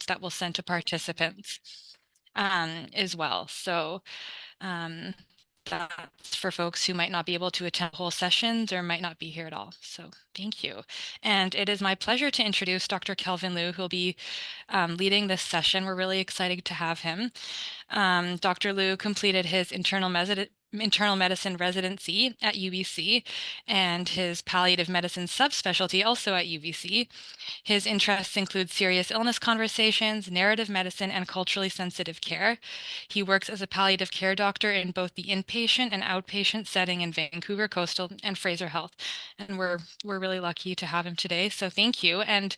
that we'll send to participants as well. So that's for folks who might not be able to attend whole sessions or might not be here at all. So thank you. And it is my pleasure to introduce Dr. Kelvin Lou, who will be leading this session. We're really excited to have him. Dr. Lou completed his internal medicine residency at UBC and his palliative medicine subspecialty also at UBC. His interests include serious illness conversations, narrative medicine, and culturally sensitive care. He works as a palliative care doctor in both the inpatient and outpatient setting in Vancouver Coastal and Fraser Health. And we're really lucky to have him today. So thank you. And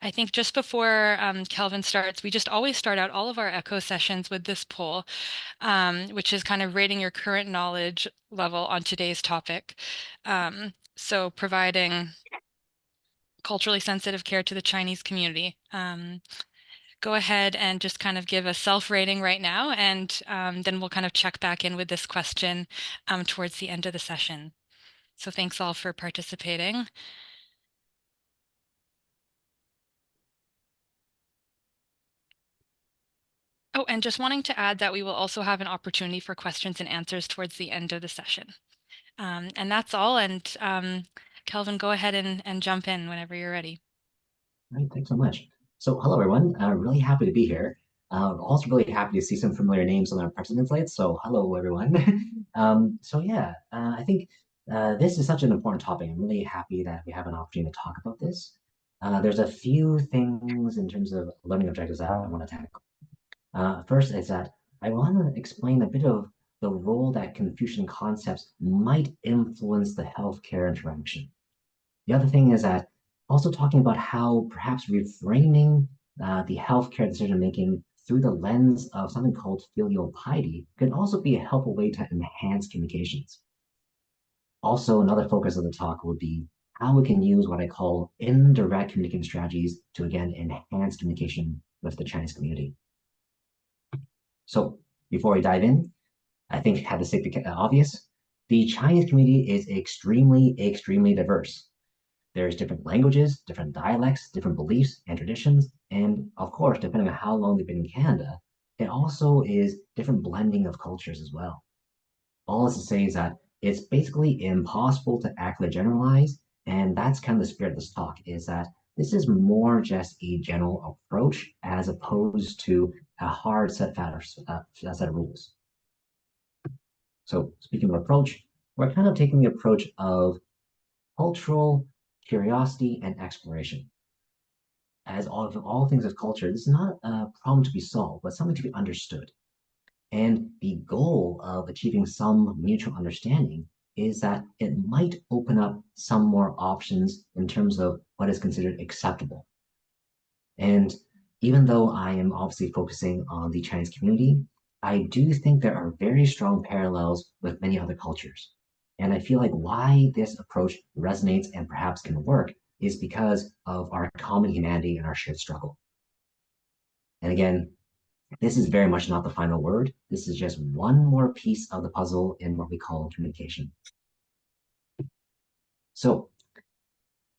I think just before Kelvin starts, we just always start out all of our echo sessions with this poll, which is kind of rating your current knowledge level on today's topic. So providing culturally sensitive care to the Chinese community. Go ahead and just kind of give a self-rating right now, and then we'll kind of check back in with this question towards the end of the session. So thanks all for participating. Oh, and just wanting to add that we will also have an opportunity for questions and answers towards the end of the session. And that's all. And Kelvin, go ahead and jump in whenever you're ready. All right, thanks so much. So, hello everyone. Really happy to be here. Also really happy to see some familiar names on our participant slate. So, hello everyone. I think this is such an important topic. I'm really happy that we have an opportunity to talk about this. There's a few things in terms of learning objectives that I want to tackle. First is that I want to explain a bit of the role that Confucian concepts might influence the healthcare interaction. The other thing is that also talking about how perhaps reframing the healthcare decision making through the lens of something called filial piety could also be a helpful way to enhance communications. Also, another focus of the talk would be how we can use what I call indirect communication strategies to again enhance communication with the Chinese community. So, before we dive in, I think I had to state the obvious. The Chinese community is extremely diverse. There's different languages, different dialects, different beliefs and traditions, and of course, depending on how long they've been in Canada, it also is different blending of cultures as well. All this to say is that it's basically impossible to accurately generalize, and that's kind of the spirit of this talk, is that this is more just a general approach as opposed to a hard set of rules. So speaking of approach, we're kind of taking the approach of cultural curiosity and exploration. As all things of culture, this is not a problem to be solved, but something to be understood. And the goal of achieving some mutual understanding is that it might open up some more options in terms of what is considered acceptable. And even though I am obviously focusing on the Chinese community, I do think there are very strong parallels with many other cultures. And I feel like why this approach resonates and perhaps can work is because of our common humanity and our shared struggle. And again, this is very much not the final word. This is just one more piece of the puzzle in what we call communication. So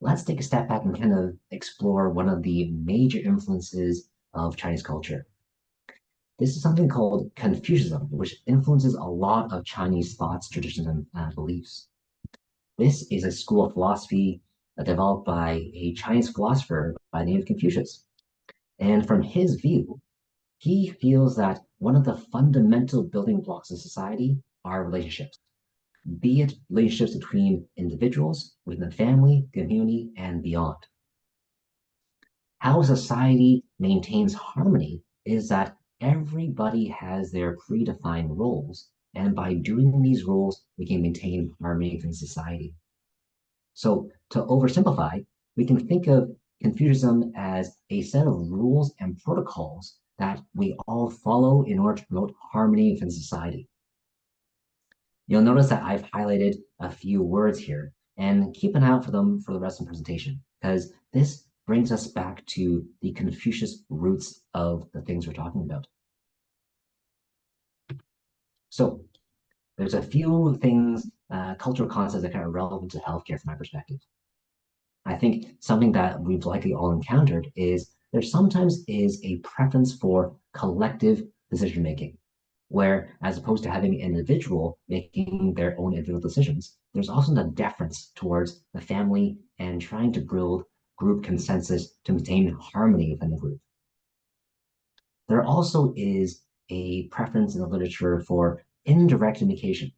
let's take a step back and kind of explore one of the major influences of Chinese culture. This is something called Confucianism, which influences a lot of Chinese thoughts, traditions, and beliefs. This is a school of philosophy developed by a Chinese philosopher by the name of Confucius. And from his view, he feels that one of the fundamental building blocks of society are relationships, be it relationships between individuals, within the family, community, and beyond. How society maintains harmony is that everybody has their predefined roles, and by doing these roles, we can maintain harmony within society. So, to oversimplify, we can think of Confucianism as a set of rules and protocols that we all follow in order to promote harmony within society. You'll notice that I've highlighted a few words here, and keep an eye out for them for the rest of the presentation, because this brings us back to the Confucius roots of the things we're talking about. So there's a few things, cultural concepts that are relevant to healthcare from my perspective. I think something that we've likely all encountered is there sometimes is a preference for collective decision making, where as opposed to having an individual making their own individual decisions, there's also the deference towards the family and trying to build group consensus to maintain harmony within the group. There also is a preference in the literature for indirect communication.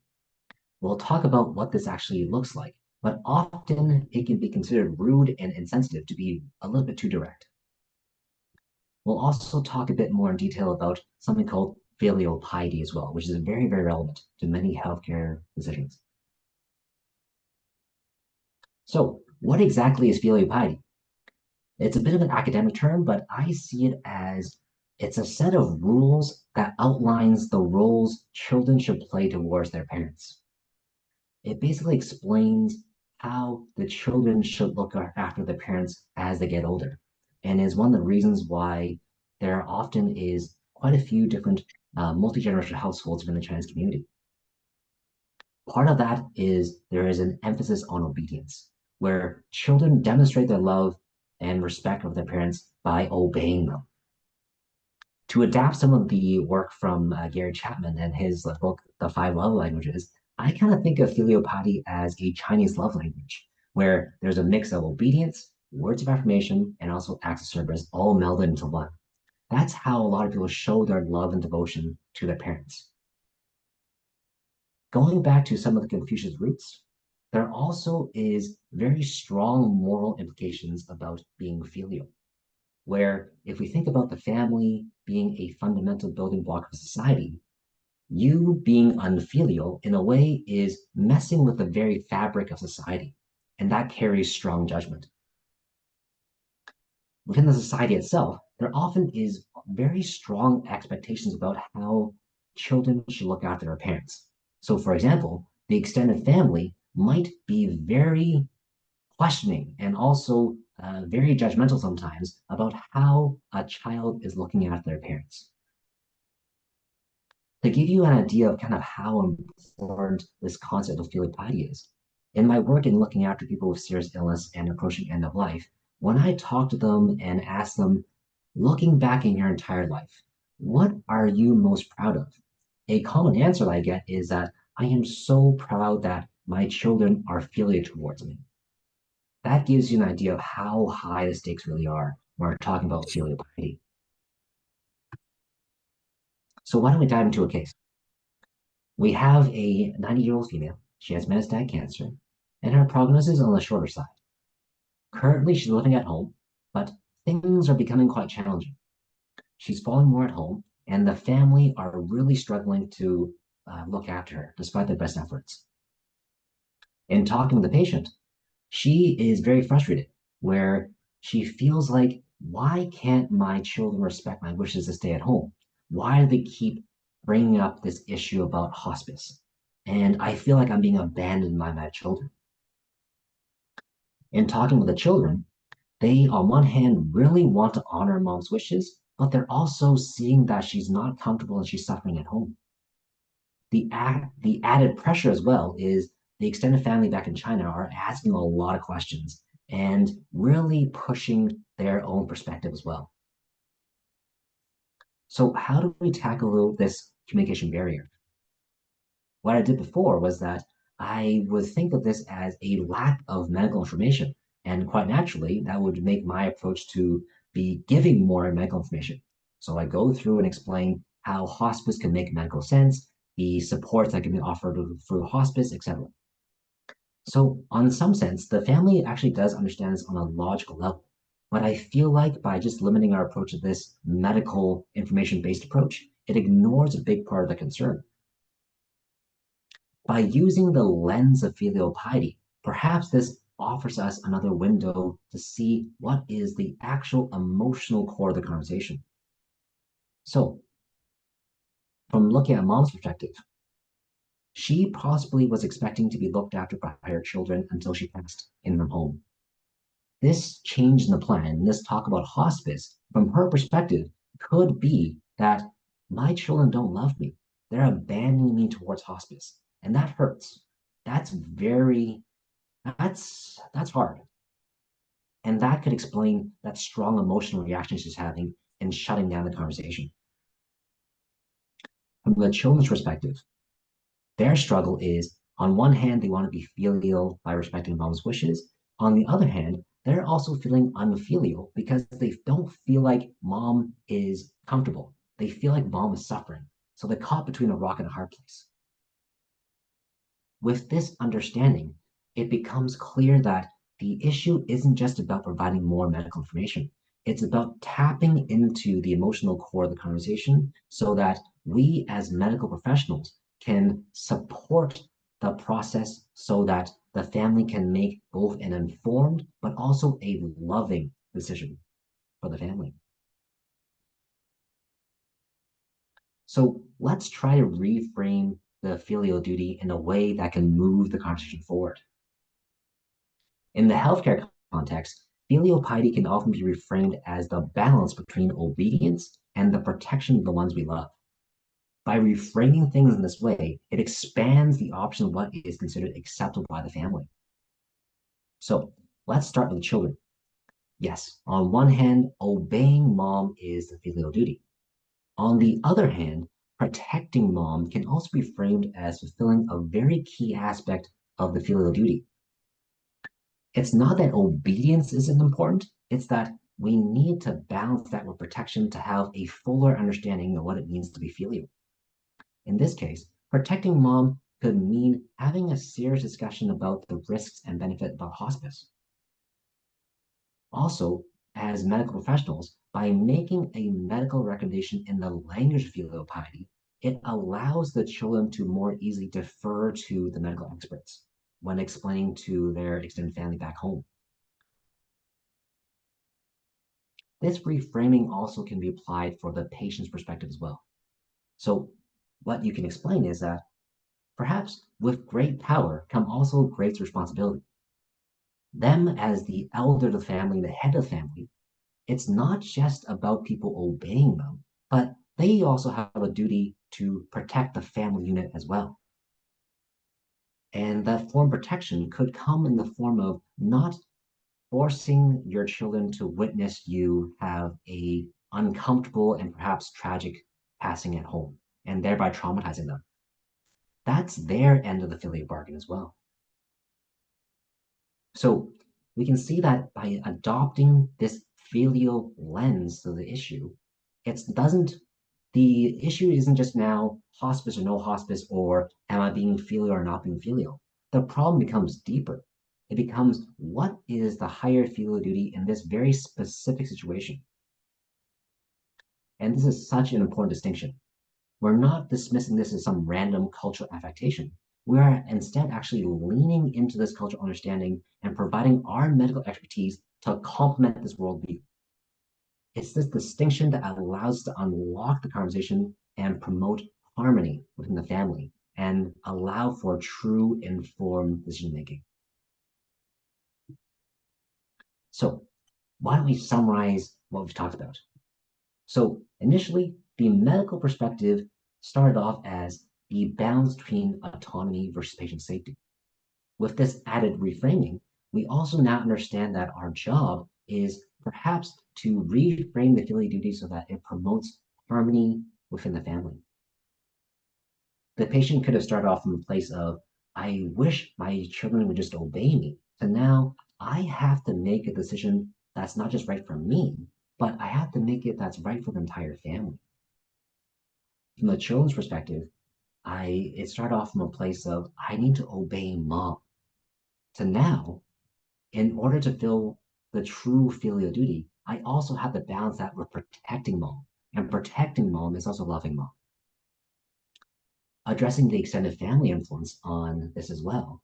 We'll talk about what this actually looks like, but often it can be considered rude and insensitive to be a little bit too direct. We'll also talk a bit more in detail about something called filial piety as well, which is very, very relevant to many healthcare decisions. So, what exactly is filial piety? It's a bit of an academic term, but I see it as it's a set of rules that outlines the roles children should play towards their parents. It basically explains how the children should look after their parents as they get older, and is one of the reasons why there often is quite a few different multi-generational households within the Chinese community. Part of that is there is an emphasis on obedience, where children demonstrate their love and respect of their parents by obeying them. To adapt some of the work from Gary Chapman and his book, The Five Love Languages, I kind of think of filial piety as a Chinese love language, where there's a mix of obedience, words of affirmation, and also acts of service all melded into one. That's how a lot of people show their love and devotion to their parents. Going back to some of the Confucius roots, there also is very strong moral implications about being filial, where if we think about the family being a fundamental building block of society, you being unfilial in a way is messing with the very fabric of society, and that carries strong judgment. Within the society itself, there often is very strong expectations about how children should look after their parents. So, for example, the extended family might be very questioning and also very judgmental sometimes about how a child is looking after their parents. To give you an idea of kind of how important this concept of filial piety is, in my work in looking after people with serious illness and approaching end of life, when I talk to them and ask them, looking back in your entire life, what are you most proud of? A common answer that I get is that I am so proud that my children are filial towards me. That gives you an idea of how high the stakes really are when we're talking about filial piety. So why don't we dive into a case? We have a 90-year-old female. She has metastatic cancer, and her prognosis is on the shorter side. Currently, she's living at home, but things are becoming quite challenging. She's falling more at home, and the family are really struggling to look after her despite their best efforts. In talking with the patient, she is very frustrated, where she feels like, why can't my children respect my wishes to stay at home? Why do they keep bringing up this issue about hospice? And I feel like I'm being abandoned by my children. In talking with the children, they, on one hand, really want to honor mom's wishes, but they're also seeing that she's not comfortable and she's suffering at home. The added pressure as well is the extended family back in China are asking a lot of questions and really pushing their own perspective as well. So how do we tackle this communication barrier? What I did before was that I would think of this as a lack of medical information. And quite naturally, that would make my approach to be giving more medical information. So I go through and explain how hospice can make medical sense, the supports that can be offered through hospice, etc. So, on some sense, the family actually does understand this on a logical level. But I feel like by just limiting our approach to this medical information based approach, it ignores a big part of the concern. By using the lens of filial piety, perhaps this offers us another window to see what is the actual emotional core of the conversation. So, from looking at mom's perspective, she possibly was expecting to be looked after by her children until she passed in her home. This change in the plan, this talk about hospice, from her perspective, could be that my children don't love me. They're abandoning me towards hospice. And that hurts. That's very, that's hard. And that could explain that strong emotional reaction she's having and shutting down the conversation. From the children's perspective, their struggle is on one hand, they want to be filial by respecting mom's wishes. On the other hand, they're also feeling unfilial because they don't feel like mom is comfortable. They feel like mom is suffering. So they're caught between a rock and a hard place. With this understanding, it becomes clear that the issue isn't just about providing more medical information. It's about tapping into the emotional core of the conversation so that we as medical professionals can support the process so that the family can make both an informed but also a loving decision for the family. So let's try to reframe the filial duty in a way that can move the conversation forward. In the healthcare context, filial piety can often be reframed as the balance between obedience and the protection of the ones we love. By reframing things in this way, it expands the option of what is considered acceptable by the family. So let's start with the children. Yes, on one hand, obeying mom is the filial duty. On the other hand, protecting mom can also be framed as fulfilling a very key aspect of the filial duty. It's not that obedience isn't important, it's that we need to balance that with protection to have a fuller understanding of what it means to be filial. In this case, protecting mom could mean having a serious discussion about the risks and benefits about hospice. Also, as medical professionals, by making a medical recommendation in the language of filial piety, it allows the children to more easily defer to the medical experts when explaining to their extended family back home. This reframing also can be applied for the patient's perspective as well. So, what you can explain is that perhaps with great power come also great responsibility. Them as the elder of the family, the head of the family, it's not just about people obeying them, but they also have a duty to protect the family unit as well. And that form of protection could come in the form of not forcing your children to witness you have a uncomfortable and perhaps tragic passing at home and thereby traumatizing them. That's their end of the filial bargain as well. So we can see that by adopting this filial lens to the issue, it doesn't the issue isn't just now hospice or no hospice or am I being filial or not being filial. The problem becomes deeper. It becomes what is the higher filial duty in this very specific situation? And this is such an important distinction. We're not dismissing this as some random cultural affectation. We are instead actually leaning into this cultural understanding and providing our medical expertise to complement this worldview. It's this distinction that allows us to unlock the conversation and promote harmony within the family and allow for true informed decision making. So, why don't we summarize what we've talked about? So, initially, the medical perspective started off as the balance between autonomy versus patient safety. With this added reframing, we also now understand that our job is perhaps to reframe the filial duty so that it promotes harmony within the family. The patient could have started off from a place of, I wish my children would just obey me. So now I have to make a decision that's not just right for me, but I have to make it that's right for the entire family. From the children's perspective, it started off from a place of I need to obey mom. So now, in order to fill the true filial duty, I also have to balance that with protecting mom. And protecting mom is also loving mom. Addressing the extended family influence on this as well.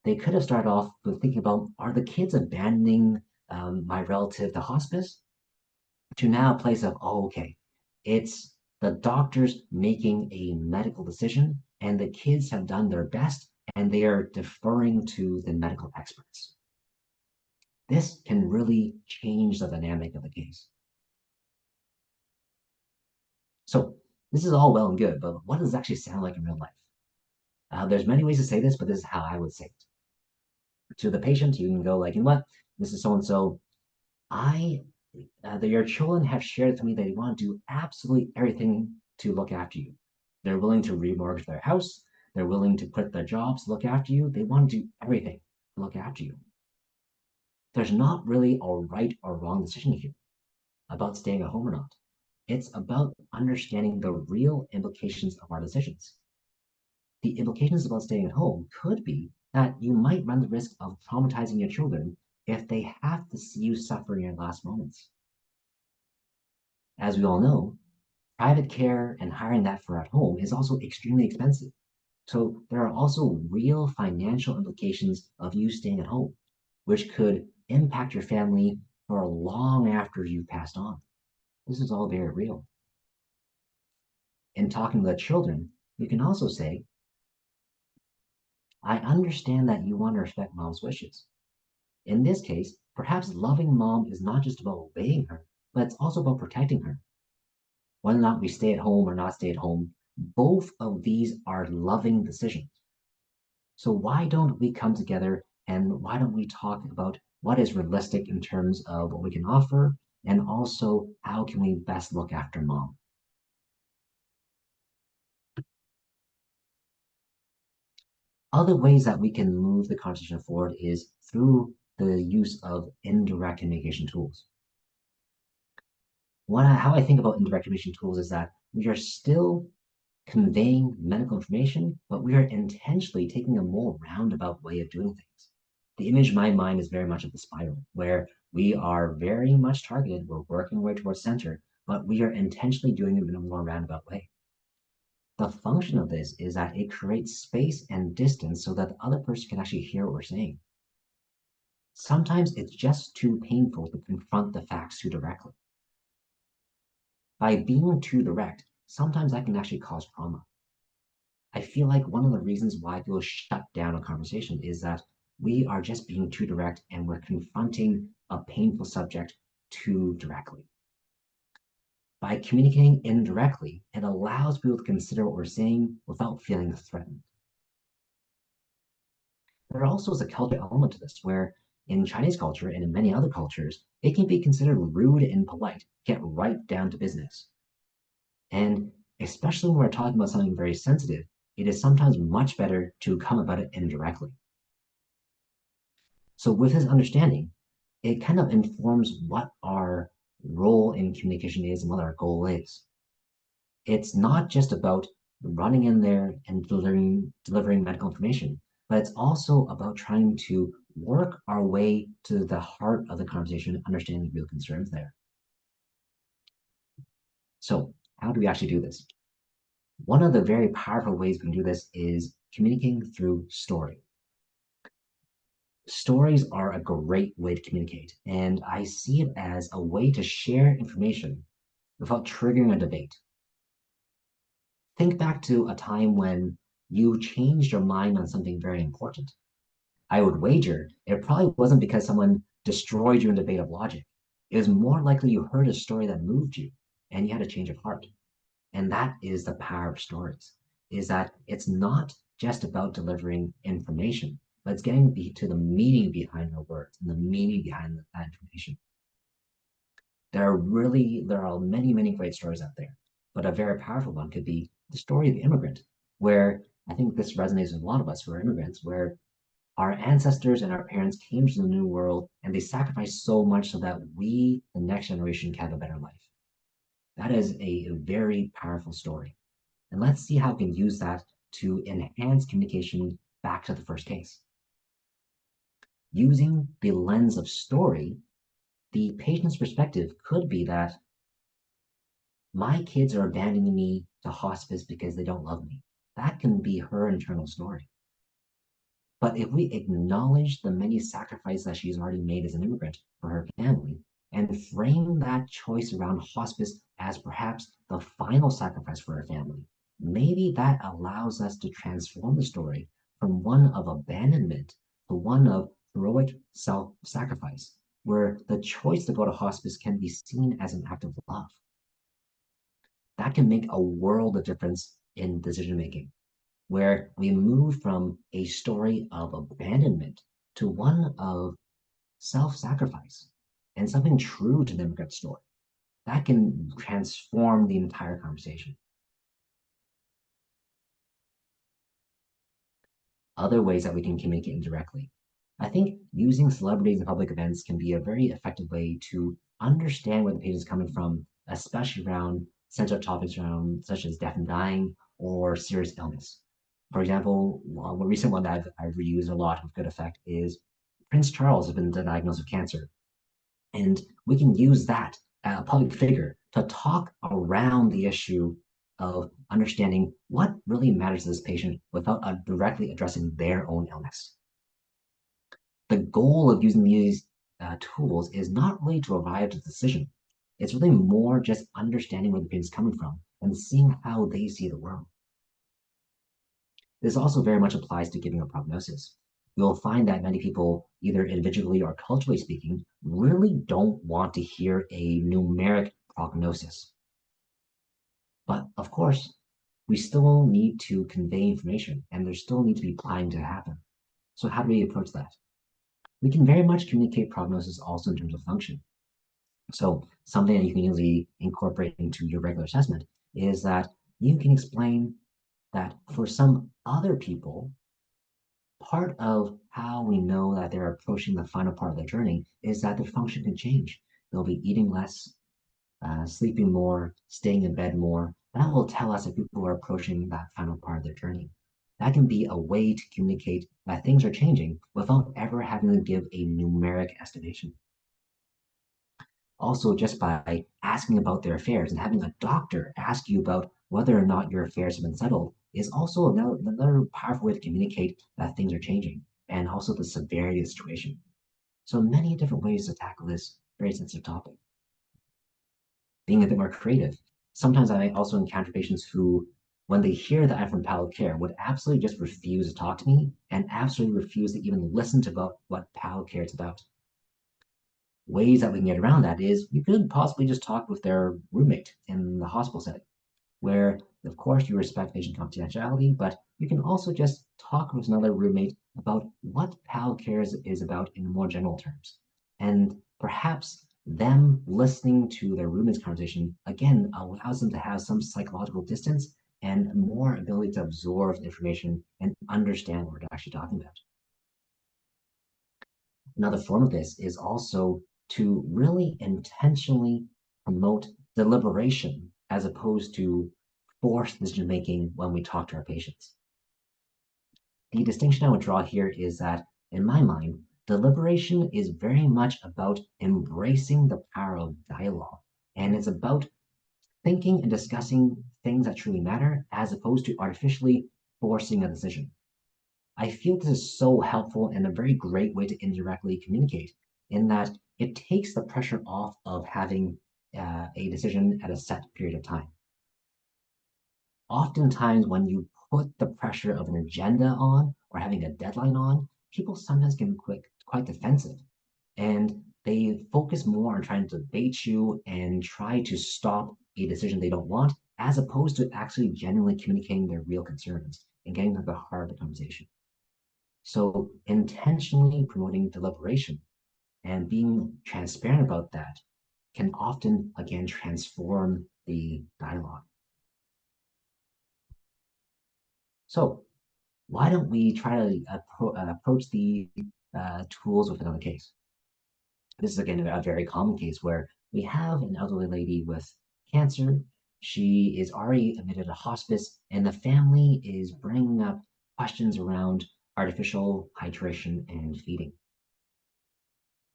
They could have started off with thinking about are the kids abandoning my relative to hospice? To now a place of, oh, okay, it's the doctors making a medical decision, and the kids have done their best, and they are deferring to the medical experts. This can really change the dynamic of the case. So this is all well and good, but what does it actually sound like in real life? There's many ways to say this, but this is how I would say it. To the patient, you can go like, you know what? this is so and so. I that your children have shared with me that they want to do absolutely everything to look after you. They're willing to remortgage their house. They're willing to quit their jobs to look after you. They want to do everything to look after you. There's not really a right or wrong decision here about staying at home or not. It's about understanding the real implications of our decisions. The implications about staying at home could be that you might run the risk of traumatizing your children if they have to see you suffer in your last moments. As we all know, private care and hiring that for at home is also extremely expensive. So there are also real financial implications of you staying at home, which could impact your family for long after you've passed on. This is all very real. In talking to the children, you can also say, I understand that you want to respect mom's wishes. In this case, perhaps loving mom is not just about obeying her, but it's also about protecting her. Whether or not we stay at home or not stay at home, both of these are loving decisions. So why don't we come together and why don't we talk about what is realistic in terms of what we can offer and also how can we best look after mom? Other ways that we can move the conversation forward is through the use of indirect communication tools. How I think about indirect communication tools is that we are still conveying medical information, but we are intentionally taking a more roundabout way of doing things. The image in my mind is very much of the spiral, where we are very much targeted, we're working our way towards center, but we are intentionally doing it in a more roundabout way. The function of this is that it creates space and distance so that the other person can actually hear what we're saying. Sometimes it's just too painful to confront the facts too directly. By being too direct, sometimes that can actually cause trauma. I feel like one of the reasons why people shut down a conversation is that we are just being too direct and we're confronting a painful subject too directly. By communicating indirectly, it allows people to consider what we're saying without feeling threatened. There also is a cultural element to this where in Chinese culture and in many other cultures, it can be considered rude and polite, get right down to business. And especially when we're talking about something very sensitive, it is sometimes much better to come about it indirectly. So with this understanding, it kind of informs what our role in communication is and what our goal is. It's not just about running in there and delivering medical information, but it's also about trying to work our way to the heart of the conversation and understanding the real concerns there. So how do we actually do this? One of the very powerful ways we can do this is communicating through story. Stories are a great way to communicate, and I see it as a way to share information without triggering a debate. Think back to a time when you changed your mind on something very important. I would wager it probably wasn't because someone destroyed you in debate of logic. It was more likely you heard a story that moved you and you had a change of heart. And that is the power of stories, is that it's not just about delivering information, but it's getting to the meaning behind the words and the meaning behind that information. There are many great stories out there, but a very powerful one could be the story of the immigrant, where I think this resonates with a lot of us who are immigrants, where our ancestors and our parents came to the new world and they sacrificed so much so that we, the next generation, can have a better life. That is a very powerful story. And let's see how we can use that to enhance communication back to the first case. Using the lens of story, the patient's perspective could be that my kids are abandoning me to hospice because they don't love me. That can be her internal story. But if we acknowledge the many sacrifices that she's already made as an immigrant for her family and frame that choice around hospice as perhaps the final sacrifice for her family, maybe that allows us to transform the story from one of abandonment to one of heroic self sacrifice, where the choice to go to hospice can be seen as an act of love. That can make a world of difference in decision making, where we move from a story of abandonment to one of self-sacrifice, and something true to the immigrant story. That can transform the entire conversation. Other ways that we can communicate indirectly. I think using celebrities in public events can be a very effective way to understand where the patient is coming from, especially around sensitive topics around such as death and dying or serious illness. For example, one recent one that I've reused a lot with good effect is Prince Charles has been diagnosed with cancer. And we can use that a public figure to talk around the issue of understanding what really matters to this patient without directly addressing their own illness. The goal of using these tools is not really to arrive at a decision. It's really more just understanding where the patient's coming from and seeing how they see the world. This also very much applies to giving a prognosis. You'll find that many people, either individually or culturally speaking, really don't want to hear a numeric prognosis. But of course, we still need to convey information and there still needs to be planning to happen. So how do we approach that? We can very much communicate prognosis also in terms of function. So something that you can easily incorporate into your regular assessment is that you can explain that for some other people, part of how we know that they're approaching the final part of their journey is that their function can change. They'll be eating less, sleeping more, staying in bed more. That will tell us if people are approaching that final part of their journey. That can be a way to communicate that things are changing without ever having to give a numeric estimation. Also, just by asking about their affairs and having a doctor ask you about whether or not your affairs have been settled is also another powerful way to communicate that things are changing and also the severity of the situation. So many different ways to tackle this very sensitive topic. Being a bit more creative. Sometimes I also encounter patients who, when they hear that I'm from palliative care, would absolutely just refuse to talk to me and absolutely refuse to even listen to about what palliative care is about. Ways that we can get around that is you could possibly just talk with their roommate in the hospital setting, where of course you respect patient confidentiality, but you can also just talk with another roommate about what PAL cares is about in more general terms. And perhaps them listening to their roommate's conversation again allows them to have some psychological distance and more ability to absorb information and understand what we're actually talking about. Another form of this is also to really intentionally promote deliberation as opposed to forced decision making when we talk to our patients. The distinction I would draw here is that, in my mind, deliberation is very much about embracing the power of dialogue, and it's about thinking and discussing things that truly matter as opposed to artificially forcing a decision. I feel this is so helpful and a very great way to indirectly communicate in that it takes the pressure off of having a decision at a set period of time. Oftentimes, when you put the pressure of an agenda on or having a deadline on, people sometimes get quite defensive and they focus more on trying to bait you and try to stop a decision they don't want, as opposed to actually genuinely communicating their real concerns and getting to the heart of the conversation. So intentionally promoting deliberation and being transparent about that can often, again, transform the dialogue. So why don't we try to approach the tools with another case? This is, again, a very common case where we have an elderly lady with cancer. She is already admitted to hospice, and the family is bringing up questions around artificial hydration and feeding.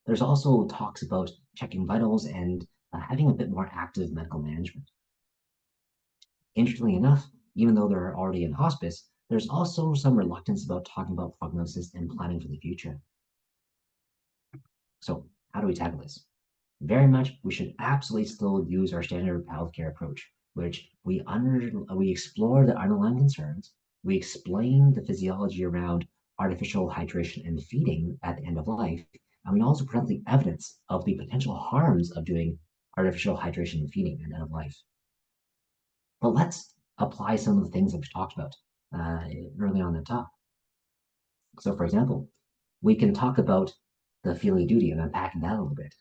There's also talks about checking vitals and having a bit more active medical management. Interestingly enough, even though they're already in hospice, there's also some reluctance about talking about prognosis and planning for the future. So, how do we tackle this? Very much, we should absolutely still use our standard healthcare approach, which we explore the underlying concerns, we explain the physiology around artificial hydration and feeding at the end of life, and we also present the evidence of the potential harms of doing artificial hydration and feeding at the end of life. But let's apply some of the things that we talked about early on in the talk. So, for example, we can talk about the filial duty and unpacking that a little bit.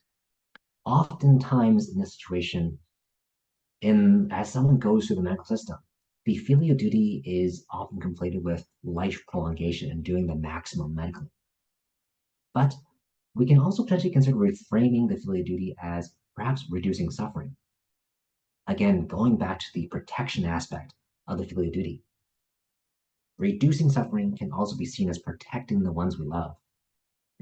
Oftentimes in this situation, in as someone goes through the medical system, the filial duty is often conflated with life prolongation and doing the maximum medically. But we can also potentially consider reframing the filial duty as perhaps reducing suffering. Again, going back to the protection aspect of the filial duty. Reducing suffering can also be seen as protecting the ones we love.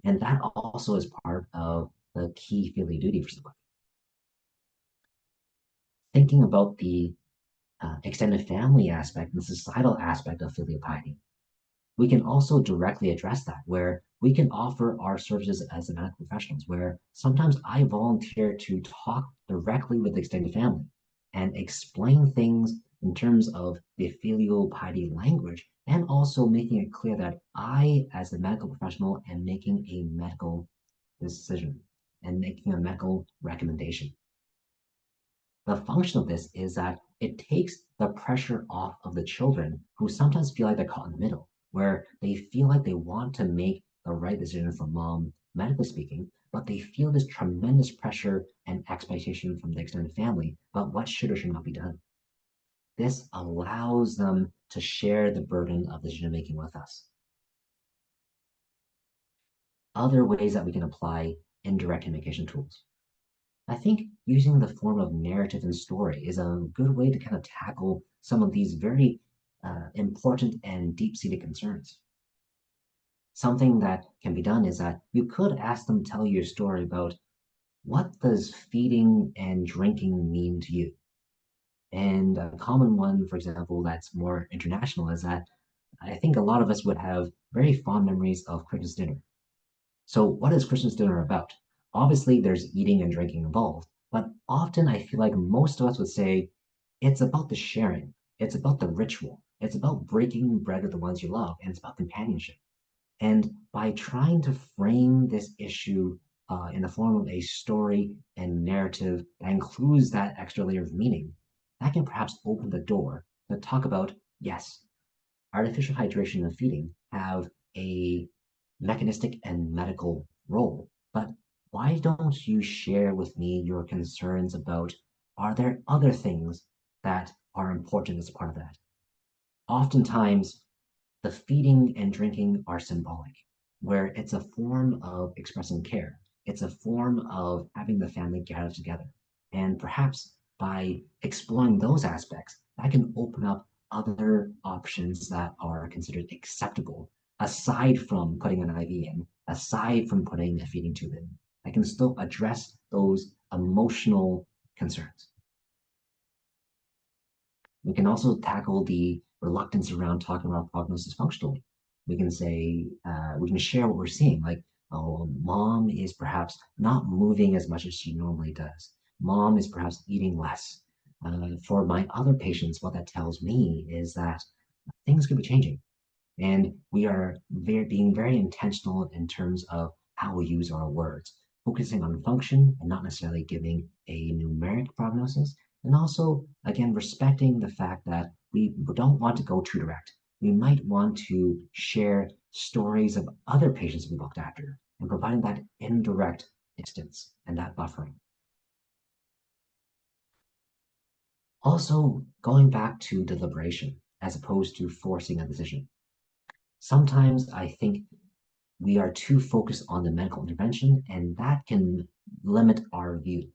And that also is part of the key filial duty for somebody. Thinking about the extended family aspect and the societal aspect of filial piety, we can also directly address that, where we can offer our services as medical professionals, where sometimes I volunteer to talk directly with the extended family and explain things in terms of the filial piety language, and also making it clear that I, as a medical professional, am making a medical decision and making a medical recommendation. The function of this is that it takes the pressure off of the children who sometimes feel like they're caught in the middle, where they feel like they want to make the right decision for mom, medically speaking, but they feel this tremendous pressure and expectation from the extended family about what should or should not be done. This allows them to share the burden of decision making with us. Other ways that we can apply indirect communication tools. I think using the form of narrative and story is a good way to kind of tackle some of these very important and deep-seated concerns. Something that can be done is that you could ask them to tell you a story about what does feeding and drinking mean to you? And a common one, for example, that's more international is that I think a lot of us would have very fond memories of Christmas dinner. So, what is Christmas dinner about? Obviously, there's eating and drinking involved, but often I feel like most of us would say it's about the sharing, it's about the ritual, it's about breaking bread with the ones you love, and it's about companionship. And by trying to frame this issue in the form of a story and narrative that includes that extra layer of meaning, that can perhaps open the door to talk about yes, artificial hydration and feeding have a mechanistic and medical role, but why don't you share with me your concerns about are there other things that are important as part of that? Oftentimes, the feeding and drinking are symbolic, where it's a form of expressing care. It's a form of having the family gather together. And perhaps by exploring those aspects, that can open up other options that are considered acceptable, aside from putting an IV in, aside from putting a feeding tube in. I can still address those emotional concerns. We can also tackle the reluctance around talking about prognosis functionally. We can say, we can share what we're seeing, like, oh, mom is perhaps not moving as much as she normally does. Mom is perhaps eating less. For my other patients, what that tells me is that things could be changing. And we are being very intentional in terms of how we use our words, focusing on function and not necessarily giving a numeric prognosis. And also, again, respecting the fact that we don't want to go too direct. We might want to share stories of other patients we looked after and providing that indirect distance and that buffering. Also, going back to deliberation as opposed to forcing a decision. Sometimes I think we are too focused on the medical intervention, and that can limit our view.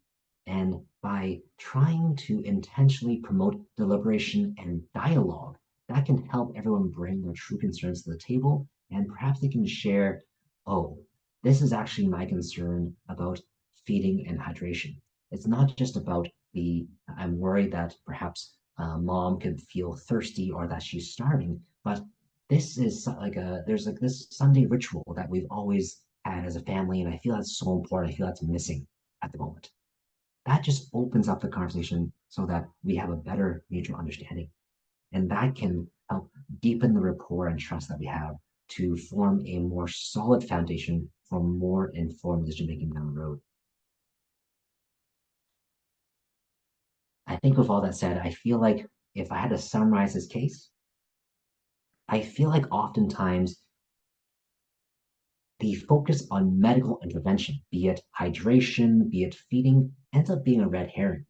And by trying to intentionally promote deliberation and dialogue, that can help everyone bring their true concerns to the table, and perhaps they can share, oh, this is actually my concern about feeding and hydration. It's not just about I'm worried that perhaps mom could feel thirsty or that she's starving, but this is there's like this Sunday ritual that we've always had as a family, and I feel that's so important. I feel that's missing at the moment. That just opens up the conversation so that we have a better mutual understanding, and that can help deepen the rapport and trust that we have to form a more solid foundation for more informed decision making down the road. I think with all that said, I feel like if I had to summarize this case, I feel like oftentimes the focus on medical intervention, be it hydration, be it feeding, ends up being a red herring.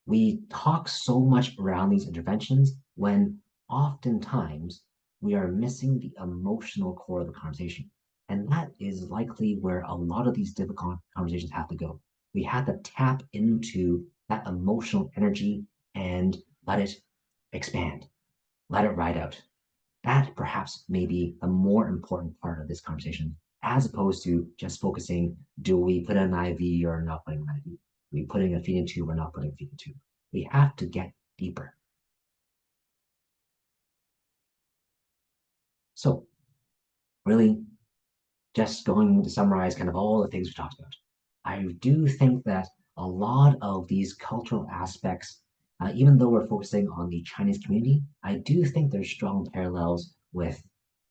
We talk so much around these interventions when oftentimes we are missing the emotional core of the conversation. And that is likely where a lot of these difficult conversations have to go. We have to tap into that emotional energy and let it expand, let it ride out. That perhaps may be a more important part of this conversation, as opposed to just focusing, do we put an IV or not putting an IV? Are we putting a feeding tube or not putting a feeding tube? We have to get deeper. So, really, just going to summarize kind of all the things we talked about, I do think that a lot of these cultural aspects, even though we're focusing on the Chinese community, I do think there's strong parallels with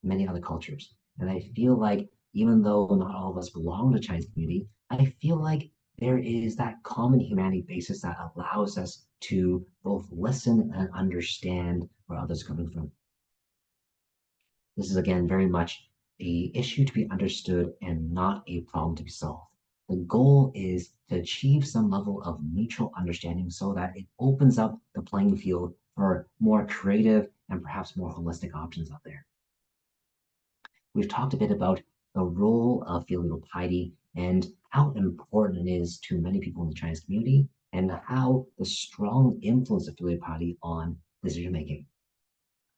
many other cultures. And I feel like even though not all of us belong to the Chinese community, I feel like there is that common humanity basis that allows us to both listen and understand where others are coming from. This is again very much a issue to be understood and not a problem to be solved. The goal is to achieve some level of mutual understanding so that it opens up the playing field for more creative and perhaps more holistic options out there. We've talked a bit about the role of filial piety and how important it is to many people in the Chinese community and how the strong influence of filial piety on decision making.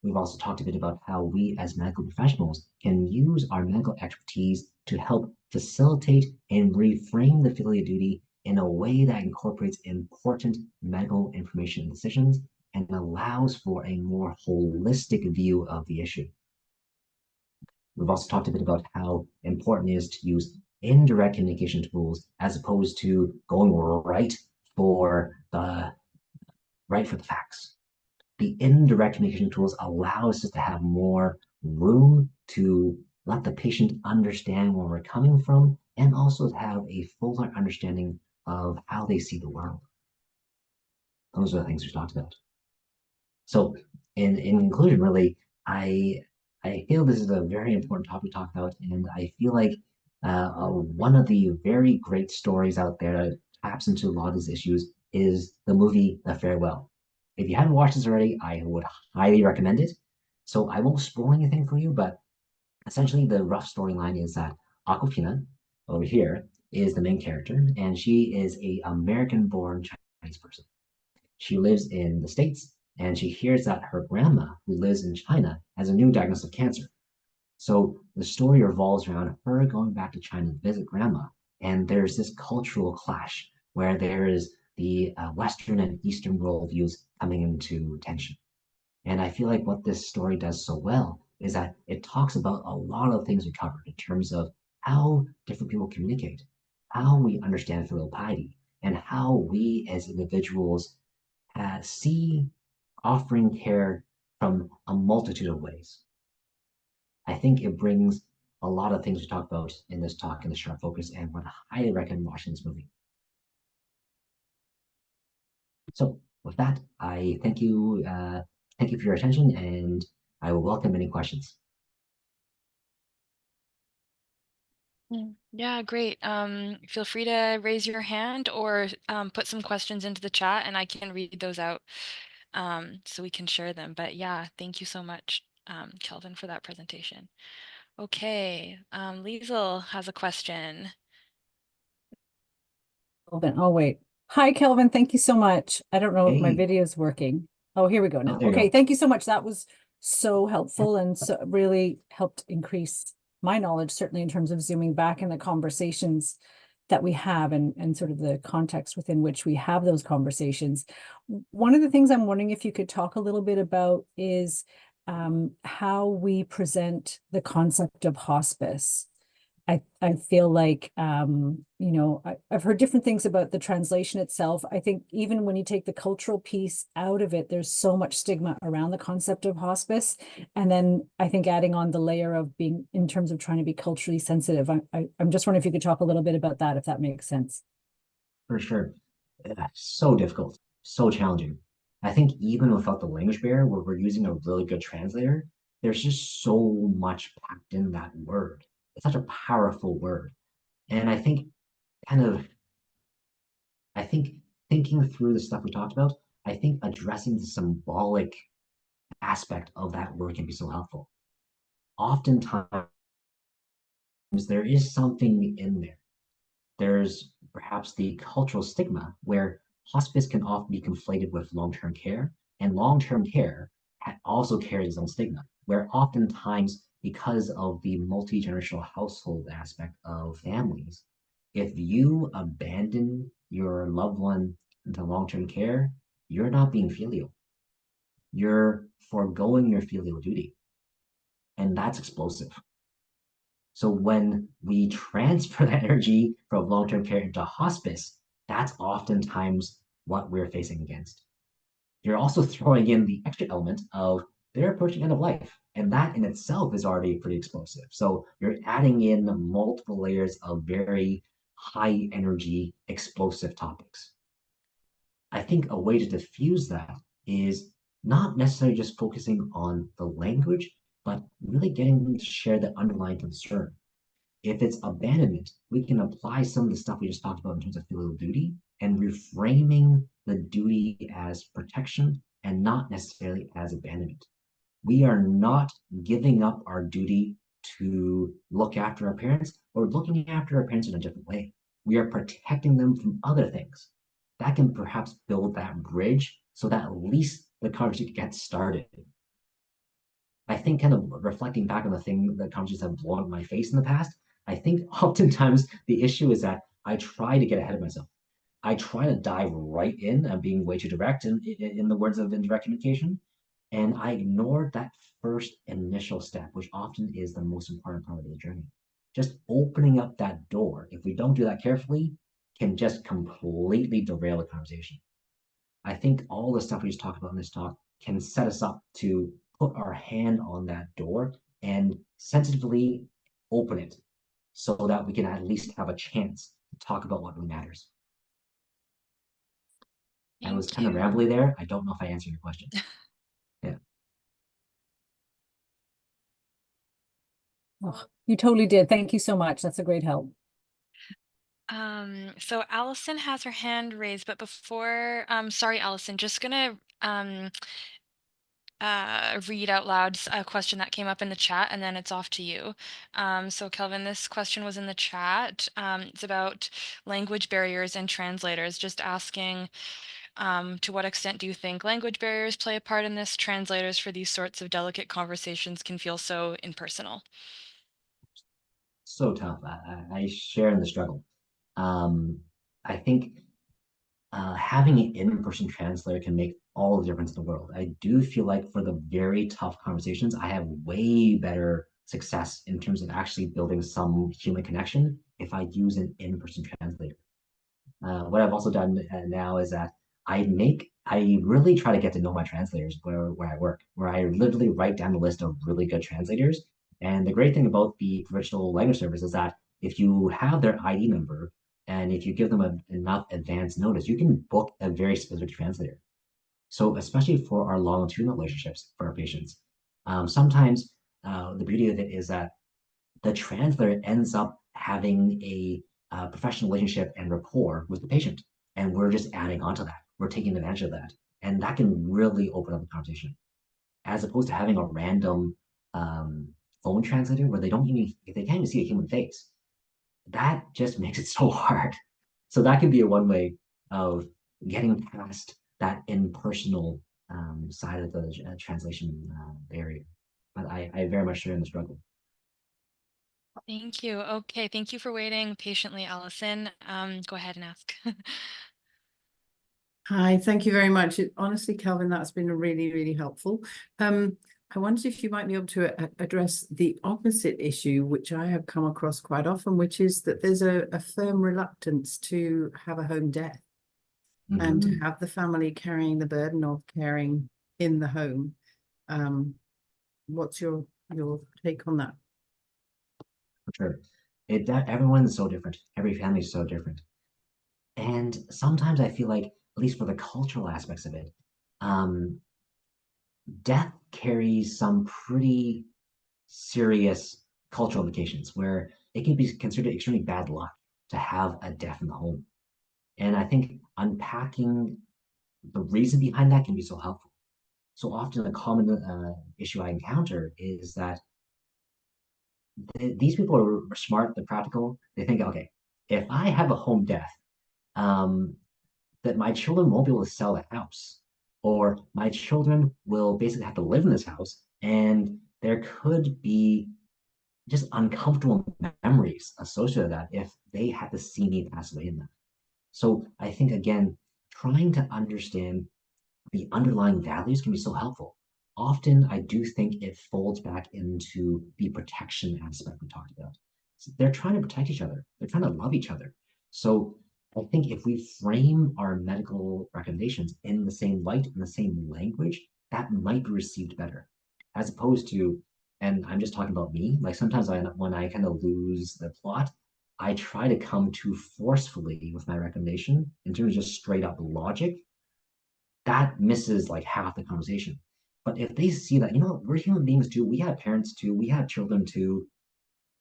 We've also talked a bit about how we as medical professionals can use our medical expertise to help facilitate and reframe the filial duty in a way that incorporates important medical information and decisions and allows for a more holistic view of the issue. We've also talked a bit about how important it is to use indirect communication tools as opposed to going right for the facts. The indirect communication tools allow us to have more room to let the patient understand where we're coming from and also to have a fuller understanding of how they see the world. Those are the things we talked about. So in conclusion, really, I I feel this is a very important topic to talk about, and I feel like one of the very great stories out there that taps into a lot of these issues is the movie The Farewell. If you haven't watched this already, I would highly recommend it. So I won't spoil anything for you, but essentially the rough storyline is that Aquafina over here is the main character, and she is a American-born Chinese person. She lives in the States and she hears that her grandma, who lives in China, has a new diagnosis of cancer. So the story revolves around her going back to China to visit grandma. And there's this cultural clash where there is the Western and Eastern worldviews coming into tension. And I feel like what this story does so well is that it talks about a lot of things we covered in terms of how different people communicate, how we understand filial piety, and how we as individuals see offering care from a multitude of ways. I think it brings a lot of things we talk about in this talk in the sharp focus and would highly recommend watching this movie. So with that, I thank you for your attention, and I will welcome any questions. Yeah, great. Feel free to raise your hand or put some questions into the chat and I can read those out so we can share them. But yeah, thank you so much, Kelvin, for that presentation. Okay, Liesel has a question. Kelvin. Oh, wait. Hi, Kelvin. Thank you so much. I don't know if my Hey, video is working. Oh, here we go oh, now. there you Okay, go. thank you so much. That was so helpful and so really helped increase my knowledge, certainly in terms of zooming back in the conversations that we have and sort of the context within which we have those conversations. One of the things I'm wondering if you could talk a little bit about is how we present the concept of hospice. I feel like, I've heard different things about the translation itself. I think even when you take the cultural piece out of it, there's so much stigma around the concept of hospice. And then I think adding on the layer of being in terms of trying to be culturally sensitive. I'm just wondering if you could talk a little bit about that, if that makes sense. For sure. So difficult, so challenging. I think even without the language barrier, where we're using a really good translator, there's just so much packed in that word. it's such a powerful word. And I think kind of I think thinking through the stuff we talked about, I think addressing the symbolic aspect of that word can be so helpful. Oftentimes there is something in there. There's perhaps the cultural stigma where hospice can often be conflated with long-term care, and long-term care also carries its own stigma, where oftentimes because of the multi-generational household aspect of families, if you abandon your loved one into long-term care, you're not being filial. You're foregoing your filial duty, and that's explosive. So when we transfer that energy from long-term care into hospice, that's oftentimes what we're facing against. You're also throwing in the extra element of they're approaching end of life, and that in itself is already pretty explosive. So you're adding in multiple layers of very high energy, explosive topics. I think a way to diffuse that is not necessarily just focusing on the language, but really getting them to share the underlying concern. If it's abandonment, we can apply some of the stuff we just talked about in terms of filial duty and reframing the duty as protection and not necessarily as abandonment. We are not giving up our duty to look after our parents or looking after our parents in a different way. We are protecting them from other things. That can perhaps build that bridge so that at least the conversation gets started. I think kind of reflecting back on the conversations have blown up my face in the past, I think oftentimes the issue is that I try to get ahead of myself. I try to dive right in. I'm being way too direct in the words of indirect communication. And I ignored that first initial step, which often is the most important part of the journey. Just opening up that door, if we don't do that carefully, can just completely derail the conversation. I think all the stuff we just talked about in this talk can set us up to put our hand on that door and sensitively open it so that we can at least have a chance to talk about what really matters. I was Thank kind of you. rambly there. I don't know if I answered your question. Yeah. Oh, you totally did. Thank you so much. That's a great help. So Allison has her hand raised, but before, sorry, Allison, just gonna read out loud a question that came up in the chat, and then it's off to you. So Kelvin, this question was in the chat. It's about language barriers and translators, just asking, to what extent do you think language barriers play a part in this? Translators for these sorts of delicate conversations can feel so impersonal. So tough. I share in the struggle. Um, I think having an in-person translator can make all the difference in the world. I do feel like for the very tough conversations, I have way better success in terms of actually building some human connection if I use an in-person translator. What I've also done now is that I really try to get to know my translators where I work, where I literally write down a list of really good translators. And the great thing about the provincial language service is that if you have their ID number and if you give them enough advance notice, you can book a very specific translator. So especially for our longitudinal relationships for our patients, sometimes the beauty of it is that the translator ends up having a professional relationship and rapport with the patient. And we're just adding on to that. We're taking advantage of that. And that can really open up the conversation as opposed to having a random um, phone translator where they can't even see a human face. That just makes it so hard. So that can be a one way of getting past that impersonal side of the translation barrier. But I very much share in the struggle. Thank you. Okay, thank you for waiting patiently, Allison. Go ahead and ask. Hi, thank you very much. Honestly, Kelvin, that's been really, really helpful. I wondered if you might be able to address the opposite issue, which I have come across quite often, which is that there's a firm reluctance to have a home death and to have the family carrying the burden of caring in the home. What's your take on that? For sure. Everyone's so different. Every family is so different. And sometimes I feel like, at least for the cultural aspects of it, um, death carries some pretty serious cultural implications where it can be considered extremely bad luck to have a death in the home. And I think unpacking the reason behind that can be so helpful. So often, a common issue I encounter is that these people are smart, they're practical. They think, okay, if I have a home death, um, that my children won't be able to sell the house, or my children will basically have to live in this house, and there could be just uncomfortable memories associated with that if they had to see me pass away in that. So I think again, trying to understand the underlying values can be so helpful. Often, I do think it folds back into the protection aspect we talked about. So they're trying to protect each other, they're trying to love each other. So I think if we frame our medical recommendations in the same light, in the same language, that might be received better, as opposed to, and I'm just talking about me, like sometimes when I kind of lose the plot, I try to come too forcefully with my recommendation in terms of just straight up logic. That misses like half the conversation. But if they see that, we're human beings too, we have parents too, we have children too,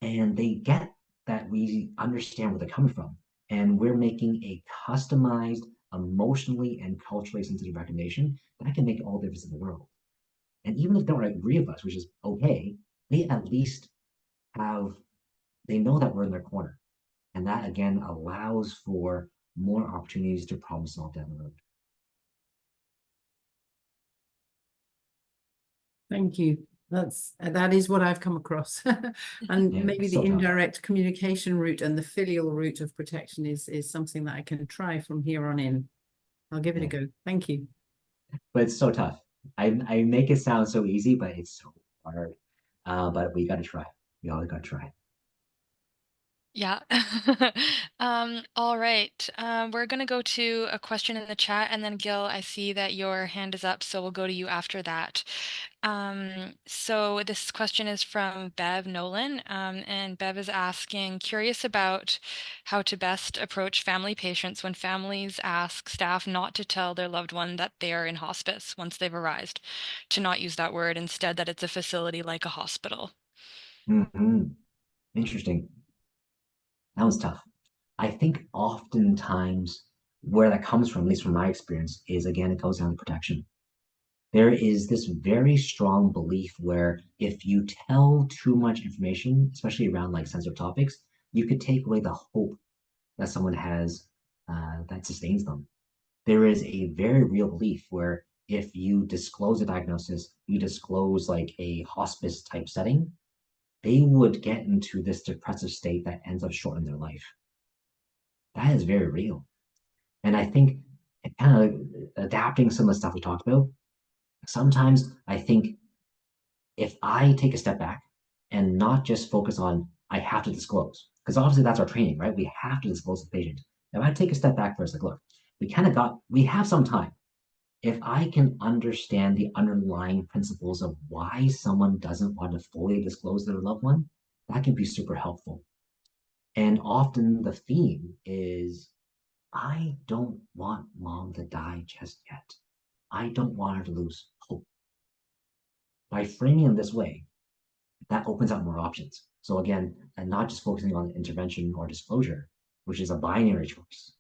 and they get that we understand where they're coming from. And we're making a customized, emotionally and culturally sensitive recommendation that can make all the difference in the world. And even if they don't agree with us, which is okay, they at least have, they know that we're in their corner. And that again allows for more opportunities to problem solve down the road. Thank you. That is what I've come across. And Yeah, maybe it's the so tough. indirect communication route and the filial route of protection is something that I can try from here on in. I'll give it a Yeah. go. Thank you. But it's so tough. I make it sound so easy, but it's so hard. But we got to try. We all got to try. Yeah. All right. We're going to go to a question in the chat, and then Gil, I see that your hand is up, so we'll go to you after that. So this question is from Bev Nolan, and Bev is asking, curious about how to best approach family patients when families ask staff not to tell their loved one that they are in hospice once they've arrived, to not use that word, instead that it's a facility like a hospital. Mm-hmm. Interesting. That was tough. I think oftentimes where that comes from, at least from my experience, is again, it goes down to protection. There is this very strong belief where if you tell too much information, especially around like sensitive topics, you could take away the hope that someone has that sustains them. There is a very real belief where if you disclose a diagnosis, you disclose like a hospice type setting, they would get into this depressive state that ends up shortening their life. That is very real. And I think kind of adapting some of the stuff we talked about, sometimes I think if I take a step back and not just focus on, I have to disclose, because obviously that's our training, right? We have to disclose to the patient. If I take a step back first, like, look, we have some time. If I can understand the underlying principles of why someone doesn't want to fully disclose their loved one, that can be super helpful. And often the theme is, I don't want mom to die just yet. I don't want her to lose hope. By framing it this way, that opens up more options. So again, and not just focusing on intervention or disclosure, which is a binary choice.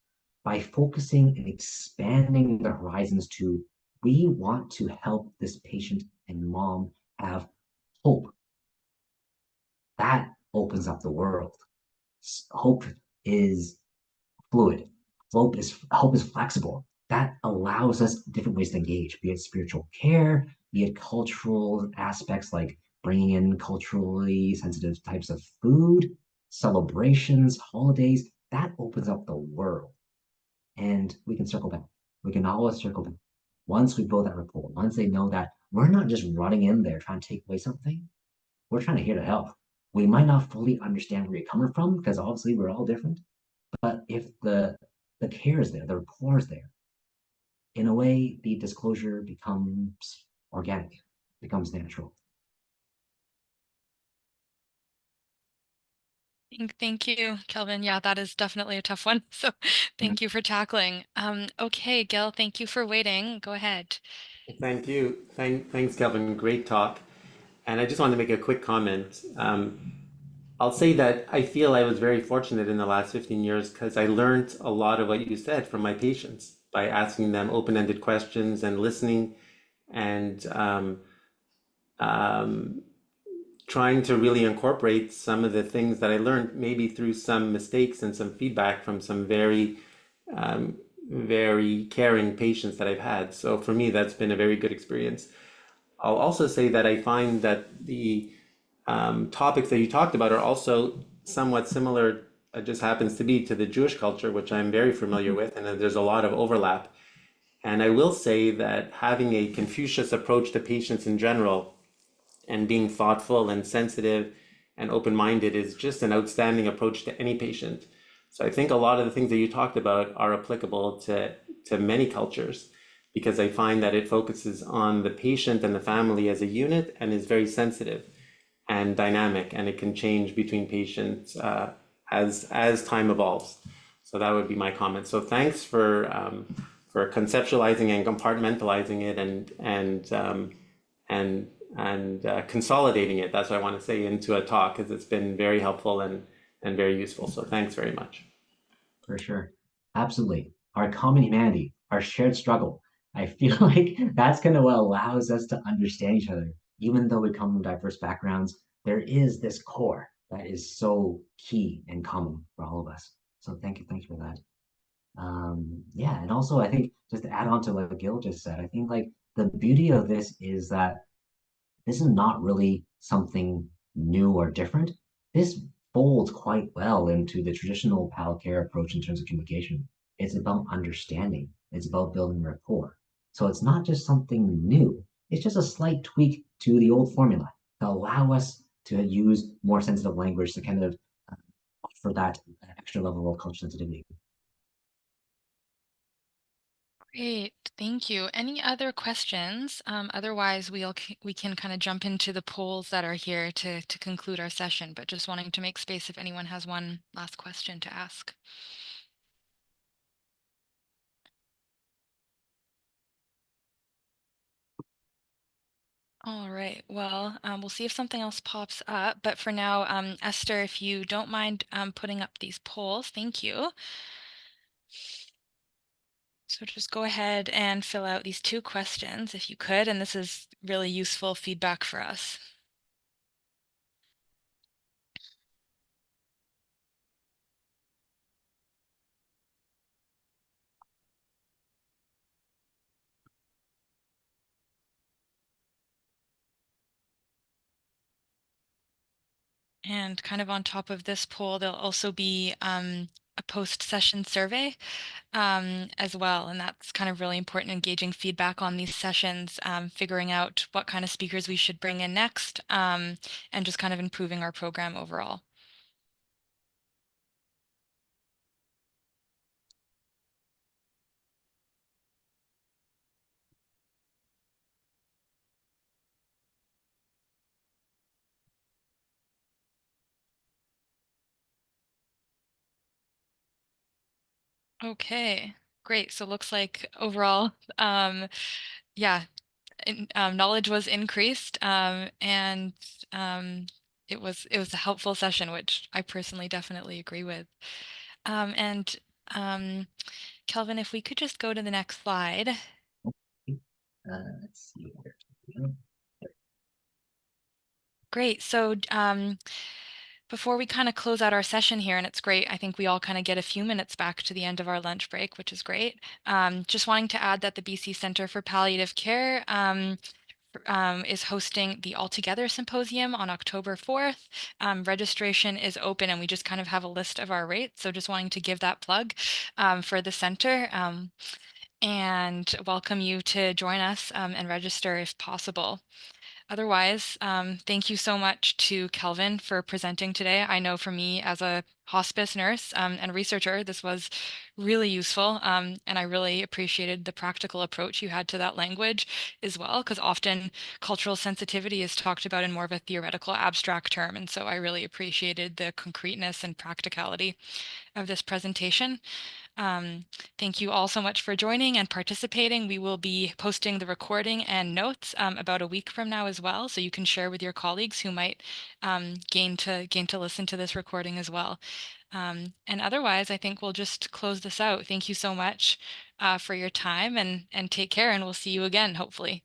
By focusing and expanding the horizons to, we want to help this patient and mom have hope. That opens up the world. Hope is fluid. Hope is flexible. That allows us different ways to engage, be it spiritual care, be it cultural aspects like bringing in culturally sensitive types of food, celebrations, holidays. That opens up the world, and we can circle back. We can always circle back. Once we build that rapport, once they know that we're not just running in there trying to take away something, we're trying to here to help. We might not fully understand where you're coming from because obviously we're all different, but if the care is there, the rapport is there, in a way, the disclosure becomes organic, becomes natural. Thank you, Kelvin. Yeah, that is definitely a tough one. So Yeah. thank you for tackling. Okay, Gil, thank you for waiting. Go ahead. Thank you. Thanks, Kelvin. Great talk. And I just wanted to make a quick comment. I'll say that I feel I was very fortunate in the last 15 years because I learned a lot of what you said from my patients by asking them open-ended questions and listening and um, trying to really incorporate some of the things that I learned, maybe through some mistakes and some feedback from some um, very caring patients that I've had. So for me, that's been a very good experience. I'll also say that I find that the topics that you talked about are also somewhat similar. It just happens to be to the Jewish culture, which I'm very familiar with, and there's a lot of overlap. And I will say that having a Confucius approach to patients in general and being thoughtful and sensitive and open-minded is just an outstanding approach to any patient. So I think a lot of the things that you talked about are applicable to many cultures because I find that it focuses on the patient and the family as a unit and is very sensitive and dynamic, and it can change between patients as time evolves. So that would be my comment. So thanks for conceptualizing and compartmentalizing it and consolidating it. That's what I want to say into a talk because it's been very helpful and very useful. So thanks very much. For sure. Absolutely. Our common humanity, our shared struggle. I feel like that's kind of what allows us to understand each other. Even though we come from diverse backgrounds, there is this core that is so key and common for all of us. So thank you for that. Yeah, and also I think just to add on to what Gil just said, I think like the beauty of this is that this is not really something new or different. This folds quite well into the traditional pal care approach in terms of communication. It's about understanding, it's about building rapport. So it's not just something new, it's just a slight tweak to the old formula to allow us to use more sensitive language to kind of offer that extra level of cultural sensitivity. Great, thank you. Any other questions? Otherwise, we can kind of jump into the polls that are here to conclude our session, but just wanting to make space if anyone has one last question to ask. All right, well, we'll see if something else pops up, but for now, Esther, if you don't mind putting up these polls, thank you. So just go ahead and fill out these 2 questions if you could, and this is really useful feedback for us. And kind of on top of this poll, there'll also be a post-session survey as well. And that's kind of really important, engaging feedback on these sessions, figuring out what kind of speakers we should bring in next, and just kind of improving our program overall. Okay, great. So looks like overall, yeah, knowledge was increased, and it was a helpful session, which I personally definitely agree with. And Kelvin, if we could just go to the next slide. Let's see here. Great. So before we kind of close out our session here, and it's great, I think we all kind of get a few minutes back to the end of our lunch break, which is great. Just wanting to add that the BC Centre for Palliative Care is hosting the All Together Symposium on October 4th. Registration is open and we just kind of have a list of our rates. So just wanting to give that plug for the center and welcome you to join us and register if possible. Otherwise, thank you so much to Kelvin for presenting today. I know for me as a hospice nurse and researcher. This was really useful, and I really appreciated the practical approach you had to that language as well, because often cultural sensitivity is talked about in more of a theoretical, abstract term, and so I really appreciated the concreteness and practicality of this presentation. Um, Thank you all so much for joining and participating. We will be posting the recording and notes about a week from now as well, so you can share with your colleagues who might gain to listen to this recording as well. And otherwise, I think we'll just close this out. Thank you so much for your time, and take care, and we'll see you again, hopefully.